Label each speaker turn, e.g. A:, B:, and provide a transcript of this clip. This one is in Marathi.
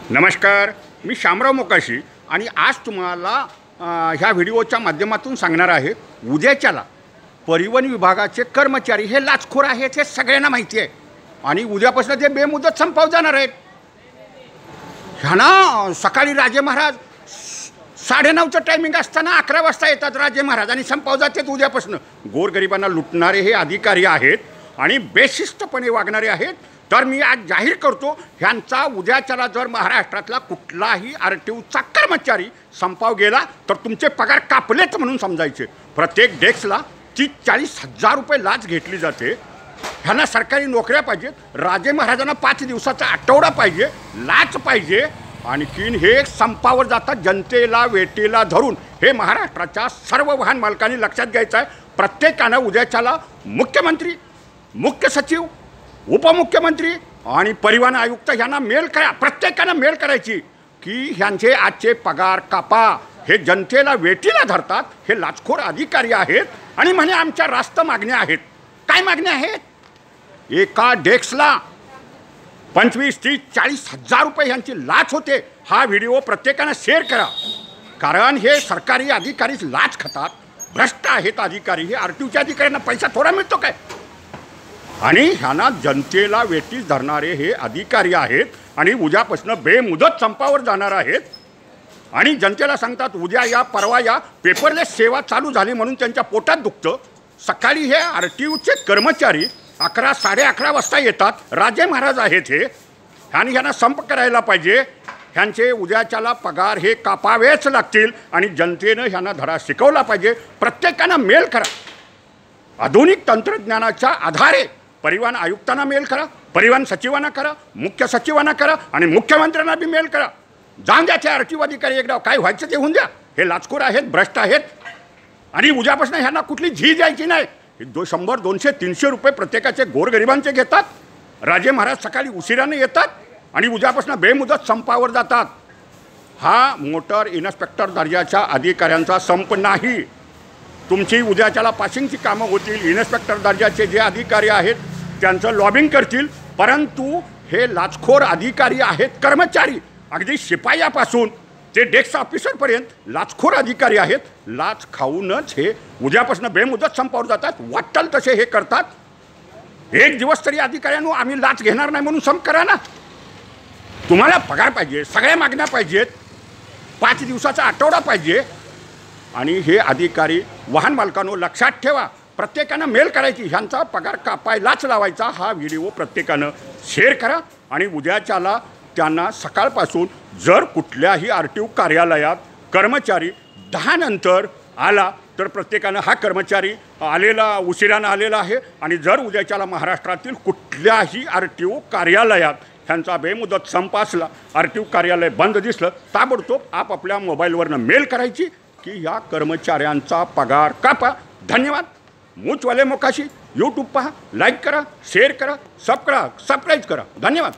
A: नमस्कार, मी शामराव मोकाशी आणि आज तुम्हाला ह्या व्हिडिओच्या माध्यमातून सांगणार आहे, उद्याच्याला परिवहन विभागाचे कर्मचारी हे लाचखोर आहेत हे सगळ्यांना माहिती आहे आणि उद्यापासून ते बेमुदत संपावर जाणार आहेत। ह्यांना सकाळी राजे महाराज 9:30चं टायमिंग असताना 11 वाजता येतात राजे महाराज आणि संपावर जातात उद्यापासून। गोरगरिबांना लुटणारे हे अधिकारी आहेत आणि बेशिस्तपणे वागणारे आहेत। तर मी आज जाहीर करतो, ह्यांचा उद्याच्याला जर महाराष्ट्रातला कुठलाही आरटीओचा कर्मचारी संपावर गेला तर तुमचे पगार कापलेच म्हणून समजायचे। प्रत्येक डेस्कला 30-40 हजार रुपये लाच घेतली जाते। ह्यांना सरकारी नोकऱ्या पाहिजेत, राजे महाराजांना 5 दिवसाचा आठवडा पाहिजे, लाच पाहिजे। आणखीन हे संपावर जातात जनतेला वेटीला धरून। हे महाराष्ट्राच्या सर्व वाहन मालकांनी लक्षात घ्यायचं आहे। प्रत्येकानं उद्याच्याला मुख्यमंत्री, मुख्य सचिव, उपमुख्यमंत्री आणि परिवहन आयुक्त यांना मेल करा। प्रत्येकानं मेल करायची की ह्यांचे आजचे पगार कापा। हे जनतेला वेटीला धरतात, हे लाचखोर अधिकारी आहेत आणि म्हणे आमच्या रास्त मागण्या आहेत। काय मागण्या आहेत? एका डेस्कला 25, 30, 40 हजार रुपये यांची लाच होते। हा व्हिडिओ प्रत्येकानं शेअर करा, कारण हे सरकारी अधिकारीच लाच खातात, भ्रष्ट आहेत अधिकारी। हे आरटीओच्या अधिकाऱ्यांना पैसा थोडा मिळतो काय? आणि ह्यांना जनतेला वेटीस धरणारे हे अधिकारी आहेत आणि उद्यापासून बेमुदत संपावर जाणार आहेत आणि जनतेला सांगतात उद्या या परवा या, पेपरलेस सेवा चालू झाली म्हणून त्यांच्या पोटात दुखतं। सकाळी हे आरटीओचे कर्मचारी 11, 11:30 वाजता येतात, राजे महाराज आहेत हे, आणि ह्यांना संप करायला पाहिजे। ह्यांचे उद्याच्याला पगार हे कापावेच लागतील आणि जनतेनं ह्यांना धडा शिकवला पाहिजे। प्रत्येकानं मेल करा, आधुनिक तंत्रज्ञानाच्या आधारे परिवहन आयुक्तांना मेल करा, परिवहन सचिवांना करा, मुख्य सचिवांना करा आणि मुख्यमंत्र्यांना बी मेल करा। जाऊन द्या ते आरटीओ अधिकारी, एकदा काय व्हायचं ते होऊन द्या। हे लाचखोर आहेत, भ्रष्ट आहेत आणि उद्यापासून ह्यांना कुठली झी द्यायची नाही। 100, 200, 300 रुपये प्रत्येकाचे गोरगरिबांचे घेतात। राजे महाराज सकाळी उशिराने येतात आणि उद्यापासून बेमुदत संपावर जातात। हा मोटर इन्स्पेक्टर दर्जाच्या अधिकाऱ्यांचा संप नाही। तुमची उद्याच्याला पासिंगची कामं होतील, इन्स्पेक्टर दर्जाचे जे अधिकारी आहेत त्यांचं लॉबिंग करतील, परंतु हे लाचखोर अधिकारी आहेत, कर्मचारी अगदी शिपायापासून ते डेस्क ऑफिसरपर्यंत लाचखोर अधिकारी आहेत। लाच खाऊनच हे उद्यापासून बेमुदत संपावर जातात, वाटेल तसे हे करतात। एक दिवस तरी अधिकाऱ्यांनो आम्ही लाच घेणार नाही म्हणून संप करा ना। तुम्हाला पगार पाहिजे, सगळ्या मागण्या पाहिजेत, 5 दिवसाचा आठवडा पाहिजे। आणि हे अधिकारी वाहन मालकांनो लक्षात ठेवा, प्रत्येकानं मेल करायची, ह्यांचा पगार कापायलाच लावायचा। हा व्हिडिओ प्रत्येकानं शेअर करा आणि उद्याच्याला त्यांना सकाळपासून जर कुठल्याही आरटीओ कार्यालयात कर्मचारी 10 नंतर आला तर प्रत्येकानं हा कर्मचारी आलेला उशिरानं आलेला आहे आणि जर उद्याच्याला महाराष्ट्रातील कुठल्याही आरटीओ कार्यालयात ह्यांचा बेमुदत संप असला, आरटीओ कार्यालय बंद दिसलं, ताबडतोब आपापल्या मोबाईलवरनं मेल करायची की या कर्मचाऱ्यांचा पगार कापा। धन्यवाद। मूचवाले मोकाशी यूट्यूब पहा, लाईक करा, शेअर करा, सबस्क्राईब करा। धन्यवाद।